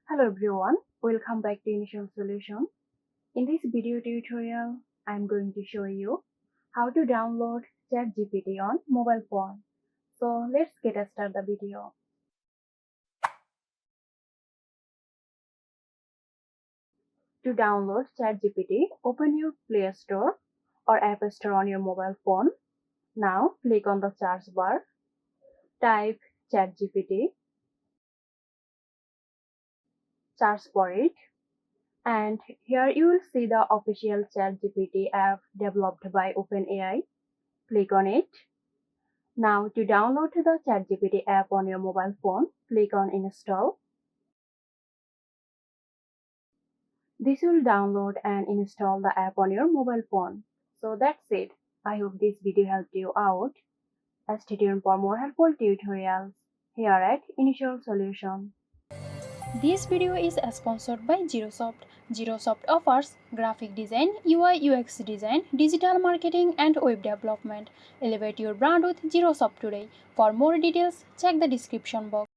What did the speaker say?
Hello everyone, welcome back to Initial Solution. In this video tutorial, I'm going to show you how to download ChatGPT on mobile phone. So let's get started the video. To download ChatGPT, open your Play Store or App Store on your mobile phone. Now click on the search bar, type ChatGPT, search for it, and here you will see the official ChatGPT app developed by OpenAI. Click on it. Now to download the ChatGPT app on your mobile phone, click on install. This will download and install the app on your mobile phone. So that's it. I hope this video helped you out. Stay tuned for more helpful tutorials here at Initial Solution. This video is sponsored by Girosoft. Girosoft offers graphic design, UI UX design, digital marketing and web development. Elevate your brand with Girosoft today. For more details, check the description box.